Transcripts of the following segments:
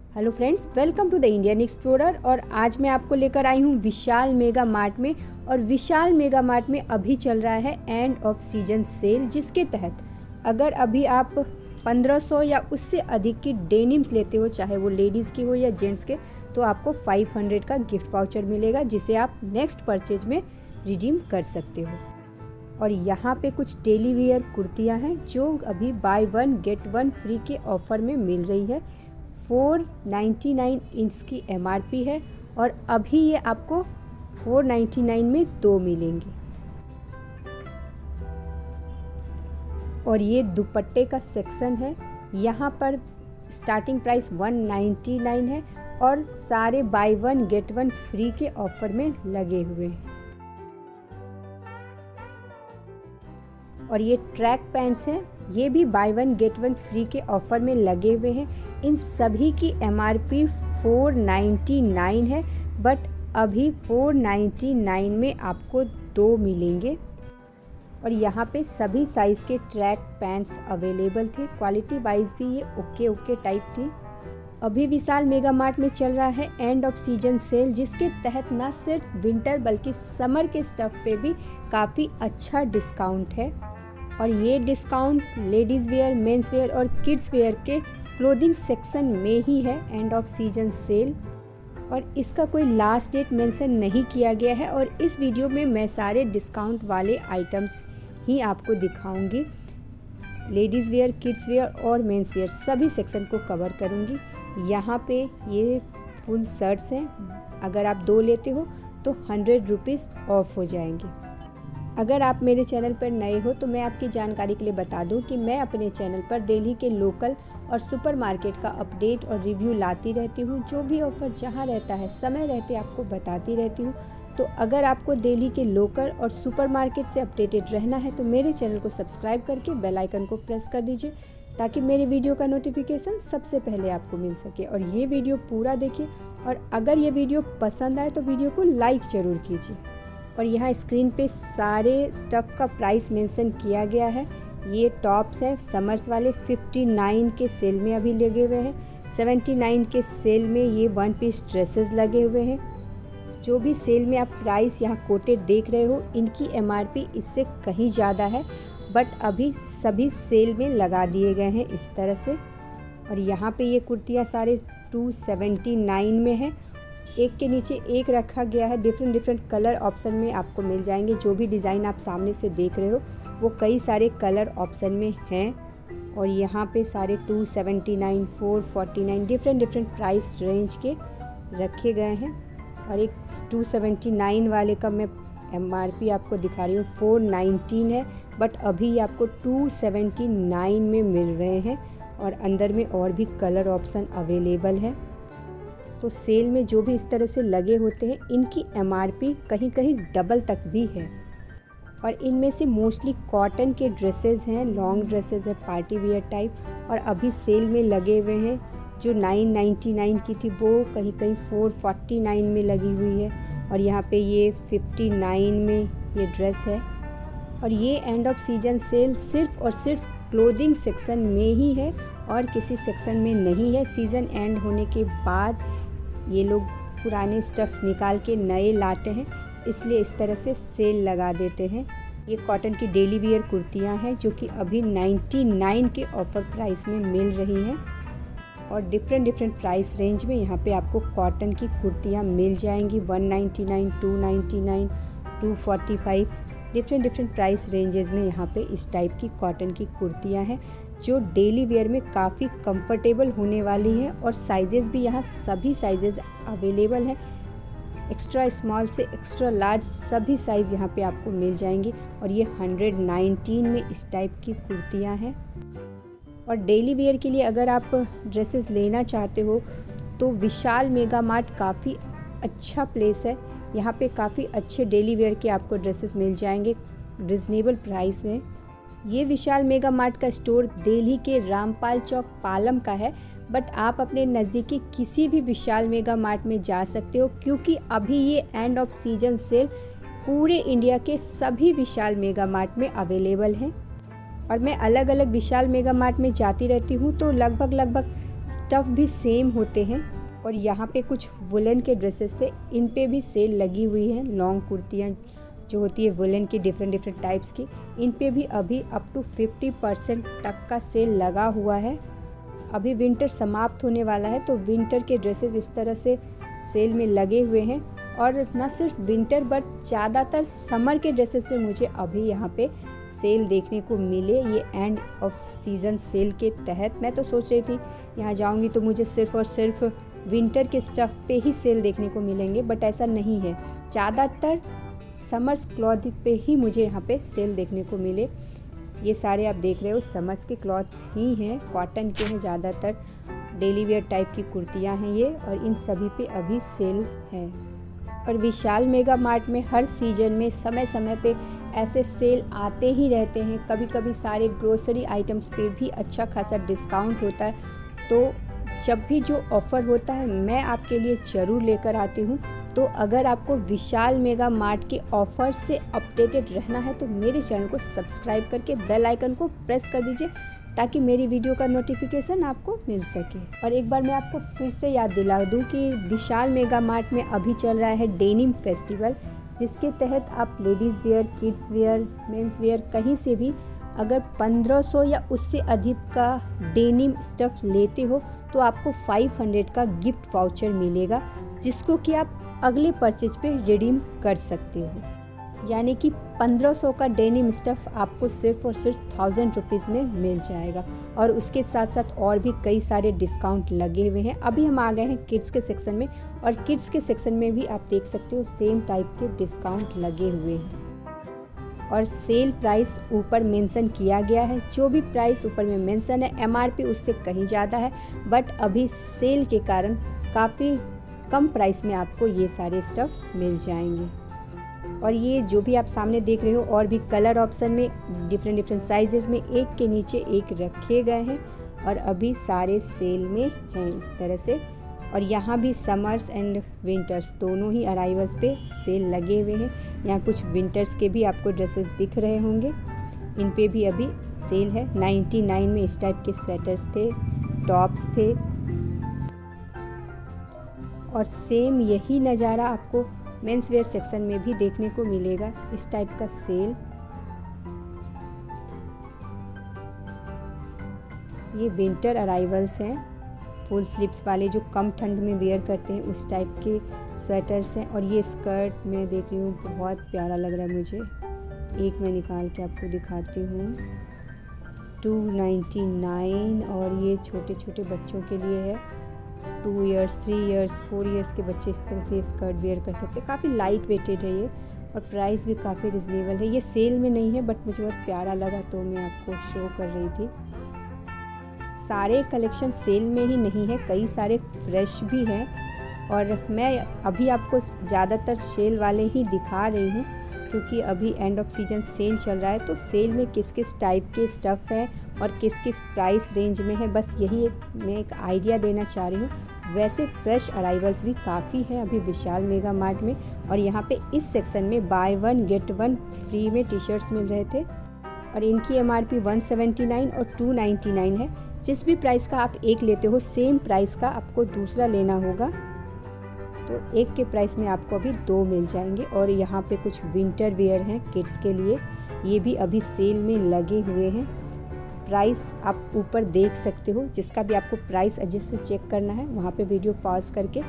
Hello friends, welcome to the Indian Explorer. और आज मैं आपको लेकर आई हूँ विशाल मेगा मार्ट में। और विशाल मेगा मार्ट में अभी चल रहा है एंड ऑफ सीजन सेल, जिसके तहत अगर अभी आप 1500 या उससे अधिक की डेनिम्स लेते हो, चाहे वो लेडीज़ की हो या जेंट्स के, तो आपको 500 का गिफ्ट वाउचर मिलेगा, जिसे आप नेक्स्ट परचेज में रिडीम कर सकते हो। और यहाँ पे कुछ डेली वेयर कुर्तियाँ हैं जो अभी by one get one free के ऑफ़र में मिल रही है। 499 इसकी MRP है और अभी ये आपको 499 में 2 मिलेंगे। और ये दुपट्टे का सेक्शन है, यहाँ पर स्टार्टिंग प्राइस 199 है और सारे by one get one free के ऑफर में लगे हुए हैं। और ये ट्रैक पैंट्स हैं, ये भी by one get one free के ऑफ़र में लगे हुए हैं। इन सभी की MRP 499 है, बट अभी 499 में आपको 2 मिलेंगे। और यहाँ पे सभी साइज़ के ट्रैक पैंट्स अवेलेबल थे। क्वालिटी वाइज भी ये ओके टाइप थी। अभी विशाल मेगा मार्ट में चल रहा है एंड ऑफ सीजन सेल, जिसके तहत ना सिर्फ विंटर बल्कि समर के स्टफ़ पे भी काफ़ी अच्छा डिस्काउंट है। और ये discount ladies where, men's wear और किड्स वेयर के क्लोथिंग सेक्शन में ही है, एंड ऑफ सीजन सेल। और इसका कोई लास्ट डेट मेंशन नहीं किया गया है। और इस वीडियो में मैं सारे डिस्काउंट वाले आइटम्स ही आपको दिखाऊंगी। लेडीज़ वेयर, किड्स वेयर और मेंस वेयर सभी सेक्शन को कवर करूंगी। यहाँ पे ये फुल शर्ट्स हैं, अगर आप 2 लेते हो तो 100 रुपीज़ ऑफ हो जाएंगे। अगर आप मेरे चैनल पर नए हो तो मैं आपकी जानकारी के लिए बता दूं कि मैं अपने चैनल पर दिल्ली के लोकल और सुपरमार्केट का अपडेट और रिव्यू लाती रहती हूं। जो भी ऑफ़र जहां रहता है समय रहते आपको बताती रहती हूं। तो अगर आपको दिल्ली के लोकल और सुपरमार्केट से अपडेटेड रहना है तो मेरे चैनल को सब्सक्राइब करके बेल आइकन को प्रेस कर दीजिए, ताकि मेरे वीडियो का नोटिफिकेशन सबसे पहले आपको मिल सके। और ये वीडियो पूरा देखिए, और अगर ये वीडियो पसंद आए तो वीडियो को लाइक ज़रूर कीजिए। और यहाँ स्क्रीन पे सारे स्टफ़ का प्राइस मेंशन किया गया है। ये टॉप्स हैं समर्स वाले, 59 के सेल में अभी लगे हुए हैं। 79 के सेल में ये 1 पीस ड्रेसेस लगे हुए हैं। जो भी सेल में आप प्राइस यहाँ कोटेड देख रहे हो, इनकी MRP इससे कहीं ज़्यादा है, बट अभी सभी सेल में लगा दिए गए हैं इस तरह से। और यहाँ पे ये कुर्तियाँ सारे 279 में है, एक के नीचे एक रखा गया है। डिफरेंट कलर ऑप्शन में आपको मिल जाएंगे। जो भी डिज़ाइन आप सामने से देख रहे हो वो कई सारे कलर ऑप्शन में हैं। और यहाँ पे सारे 279, 449 डिफरेंट प्राइस रेंज के रखे गए हैं। और एक 279 वाले का मैं MRP आपको दिखा रही हूँ, 419 है, बट अभी आपको 279 में मिल रहे हैं। और अंदर में और भी कलर ऑप्शन अवेलेबल है। तो सेल में जो भी इस तरह से लगे होते हैं, इनकी MRP कहीं कहीं डबल तक भी है। और इनमें से मोस्टली कॉटन के ड्रेसेस हैं, लॉन्ग ड्रेसेस है, पार्टी वेयर टाइप। और अभी सेल में लगे हुए हैं। जो 999 की थी वो कहीं कहीं 449 में लगी हुई है। और यहाँ पे ये 59 में ये ड्रेस है। और ये एंड ऑफ सीजन सेल सिर्फ और सिर्फ क्लोथिंग सेक्शन में ही है और किसी सेक्शन में नहीं है। सीज़न एंड होने के बाद ये लोग पुराने स्टफ़ निकाल के नए लाते हैं, इसलिए इस तरह से सेल लगा देते हैं। ये कॉटन की डेली वेयर कुर्तियाँ हैं जो कि अभी 99 के ऑफ़र प्राइस में मिल रही हैं। और डिफरेंट प्राइस रेंज में यहाँ पे आपको कॉटन की कुर्तियाँ मिल जाएंगी। 199, 299, 245 डिफरेंट प्राइस रेंजेस में यहाँ पे इस टाइप की कॉटन की कुर्तियाँ हैं, जो डेली वेयर में काफ़ी कंफर्टेबल होने वाली हैं। और साइजेस भी यहाँ सभी साइजेस अवेलेबल हैं, एक्स्ट्रा स्मॉल से एक्स्ट्रा लार्ज सभी साइज़ यहाँ पे आपको मिल जाएंगे। और ये 119 में इस टाइप की कुर्तियाँ हैं। और डेली वेयर के लिए अगर आप ड्रेसेस लेना चाहते हो तो विशाल मेगा मार्ट काफ़ी अच्छा प्लेस है। यहाँ पे काफ़ी अच्छे डेली वेयर के आपको ड्रेसेस मिल जाएंगे रिजनेबल प्राइस में। ये विशाल मेगा मार्ट का स्टोर दिल्ली के रामपाल चौक पालम का है, बट आप अपने नज़दीकी किसी भी विशाल मेगा मार्ट में जा सकते हो, क्योंकि अभी ये एंड ऑफ सीजन सेल पूरे इंडिया के सभी विशाल मेगा मार्ट में अवेलेबल हैं। और मैं अलग अलग विशाल मेगा मार्ट में जाती रहती हूँ, तो लगभग स्टफ़ भी सेम होते हैं। और यहाँ पे कुछ वुलन के ड्रेसेस थे, इन पे भी सेल लगी हुई है। लॉन्ग कुर्तियाँ जो होती है वुलन की डिफरेंट टाइप्स की, इन पे भी अभी अप टू 50% तक का सेल लगा हुआ है। अभी विंटर समाप्त होने वाला है, तो विंटर के ड्रेसेस इस तरह से सेल में लगे हुए हैं। और न सिर्फ विंटर बट ज़्यादातर समर के ड्रेसेस पे मुझे अभी यहाँ पे सेल देखने को मिले। ये एंड ऑफ सीज़न सेल के तहत मैं तो सोच रही थी यहाँ जाऊँगी तो मुझे सिर्फ़ और सिर्फ विंटर के स्टफ़ पे ही सेल देखने को मिलेंगे, बट ऐसा नहीं है। ज़्यादातर समर्स क्लॉथ पे ही मुझे यहाँ पे सेल देखने को मिले। ये सारे आप देख रहे हो समर्स के क्लॉथ्स ही हैं, कॉटन के हैं ज़्यादातर, डेली वेयर टाइप की कुर्तियाँ हैं ये, और इन सभी पे अभी सेल है। और विशाल मेगा मार्ट में हर सीजन में समय समय पे ऐसे सेल आते ही रहते हैं। कभी कभी सारे ग्रोसरी आइटम्स पे भी अच्छा खासा डिस्काउंट होता है। तो जब भी जो ऑफ़र होता है मैं आपके लिए ज़रूर लेकर आती हूँ। तो अगर आपको विशाल मेगा मार्ट के ऑफ़र से अपडेटेड रहना है तो मेरे चैनल को सब्सक्राइब करके बेल आइकन को प्रेस कर दीजिए, ताकि मेरी वीडियो का नोटिफिकेशन आपको मिल सके। और एक बार मैं आपको फिर से याद दिला दूं कि विशाल मेगा मार्ट में अभी चल रहा है डेनिम फेस्टिवल, जिसके तहत आप ladies where, kids where, men's wear कहीं से भी अगर 1500 या उससे अधिक का डेनिम स्टफ़ लेते हो तो आपको 500 का गिफ्ट वाउचर मिलेगा, जिसको कि आप अगले परचेज पे रिडीम कर सकते हो। यानी कि 1500 का डेनिम स्टफ़ आपको सिर्फ़ और सिर्फ 1000 रुपीज़ में मिल जाएगा। और उसके साथ साथ और भी कई सारे डिस्काउंट लगे हुए हैं। अभी हम आ गए हैं किड्स के सेक्शन में, और किड्स के सेक्शन में भी आप देख सकते हो सेम टाइप के डिस्काउंट लगे हुए हैं। और सेल प्राइस ऊपर मेंशन किया गया है। जो भी प्राइस ऊपर में मेंशन है MRP उससे कहीं ज़्यादा है, बट अभी सेल के कारण काफ़ी कम प्राइस में आपको ये सारे स्टफ़ मिल जाएंगे। और ये जो भी आप सामने देख रहे हो और भी कलर ऑप्शन में डिफरेंट साइजेस में एक के नीचे एक रखे गए हैं, और अभी सारे सेल में हैं इस तरह से। और यहाँ भी समर्स एंड विंटर्स दोनों ही अराइवल्स पे सेल लगे हुए हैं। यहाँ कुछ विंटर्स के भी आपको ड्रेसेस दिख रहे होंगे, इन पे भी अभी सेल है। 99 में इस टाइप के स्वेटर्स थे, टॉप्स थे। और सेम यही नज़ारा आपको मेंस वेयर सेक्शन में भी देखने को मिलेगा, इस टाइप का सेल। ये विंटर अराइवल्स हैं, फुल स्लीव्स वाले जो कम ठंड में वेयर करते हैं उस टाइप के स्वेटर्स हैं। और ये स्कर्ट मैं देख रही हूँ, बहुत प्यारा लग रहा है मुझे। एक मैं निकाल के आपको दिखाती हूँ, 299। और ये छोटे छोटे बच्चों के लिए है, 2 इयर्स, 3 इयर्स, 4 इयर्स के बच्चे इस तरह से स्कर्ट वेयर कर सकते हैं। काफ़ी लाइट वेटेड है ये, और प्राइस भी काफ़ी रिजनेबल है। ये सेल में नहीं है, बट मुझे बहुत प्यारा लगा तो मैं आपको शो कर रही थी। सारे कलेक्शन सेल में ही नहीं है, कई सारे फ्रेश भी हैं। और मैं अभी आपको ज़्यादातर सेल वाले ही दिखा रही हूँ, क्योंकि अभी एंड ऑफ सीजन सेल चल रहा है। तो सेल में किस किस टाइप के स्टफ़ है और किस किस प्राइस रेंज में है, बस यही मैं एक आइडिया देना चाह रही हूँ। वैसे फ्रेश अराइवल्स भी काफ़ी है अभी विशाल मेगा मार्ट में। और यहाँ पे इस सेक्शन में बाय 1 गेट 1 फ्री में टी शर्ट्स मिल रहे थे, और इनकी MRP 179 और 299 है। जिस भी प्राइस का आप एक लेते हो, सेम प्राइस का आपको दूसरा लेना होगा, तो एक के प्राइस में आपको अभी 2 मिल जाएंगे। और यहाँ पे कुछ विंटर वेयर हैं किड्स के लिए, ये भी अभी सेल में लगे हुए हैं। प्राइस आप ऊपर देख सकते हो, जिसका भी आपको प्राइस एडजस्ट से चेक करना है वहाँ पे वीडियो पॉज करके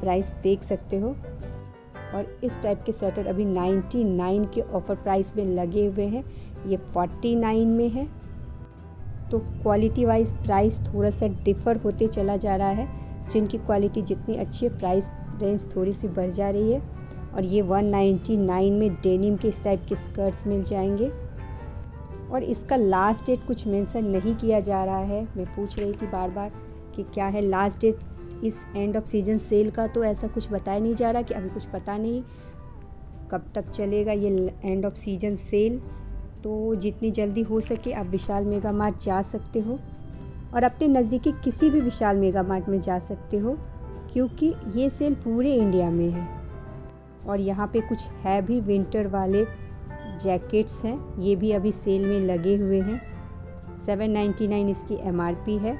प्राइस देख सकते हो। और इस टाइप के स्वेटर अभी 99 के ऑफ़र प्राइस में लगे हुए हैं, ये 49 में है। तो क्वालिटी वाइज प्राइस थोड़ा सा डिफ़र होते चला जा रहा है। जिनकी क्वालिटी जितनी अच्छी है, प्राइस रेंज थोड़ी सी बढ़ जा रही है। और ये 199 में डेनिम के इस टाइप के स्कर्ट्स मिल जाएंगे। और इसका लास्ट डेट कुछ मेंशन नहीं किया जा रहा है। मैं पूछ रही थी बार बार कि क्या है लास्ट डेट इस एंड ऑफ सीजन सेल का, तो ऐसा कुछ बताया नहीं जा रहा कि अभी कुछ पता नहीं कब तक चलेगा ये एंड ऑफ सीजन सेल। तो जितनी जल्दी हो सके आप विशाल मेगा मार्ट जा सकते हो, और अपने नज़दीकी किसी भी विशाल मेगा मार्ट में जा सकते हो, क्योंकि ये सेल पूरे इंडिया में है। और यहाँ पे कुछ है भी विंटर वाले जैकेट्स हैं, ये भी अभी सेल में लगे हुए हैं। 799 इसकी MRP है।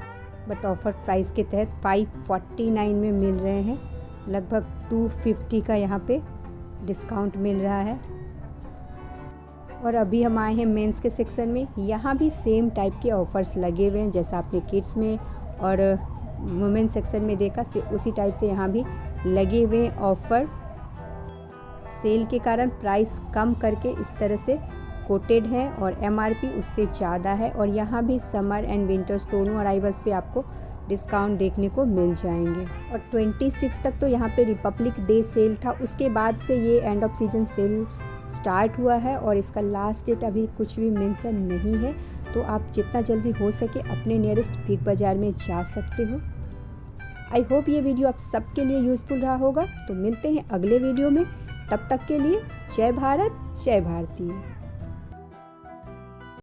बट ऑफ़र प्राइस के तहत 549 में मिल रहे हैं। लगभग 250 का यहाँ पे डिस्काउंट मिल रहा है। और अभी हम आए हैं मेंस के सेक्शन में। यहाँ भी सेम टाइप के ऑफ़र्स लगे हुए हैं जैसा आपने किड्स में और वुमेन सेक्शन में देखा, उसी टाइप से यहाँ भी लगे हुए ऑफ़र। सेल के कारण प्राइस कम करके इस तरह से कोटेड है और MRP उससे ज़्यादा है। और यहाँ भी समर एंड विंटर्स दोनों अराइवल्स पे आपको डिस्काउंट देखने को मिल जाएंगे। और 26 तक तो यहाँ पे रिपब्लिक डे सेल था, उसके बाद से ये end off season cell start हुआ है और इसका लास्ट डेट अभी कुछ भी मेंशन नहीं है। तो आप जितना जल्दी हो सके अपने नियरेस्ट बिग बाज़ार में जा सकते हो। आई होप ये वीडियो आप सबके लिए यूज़फुल रहा होगा। तो मिलते हैं अगले वीडियो में, तब तक के लिए जय भारत जय भारती।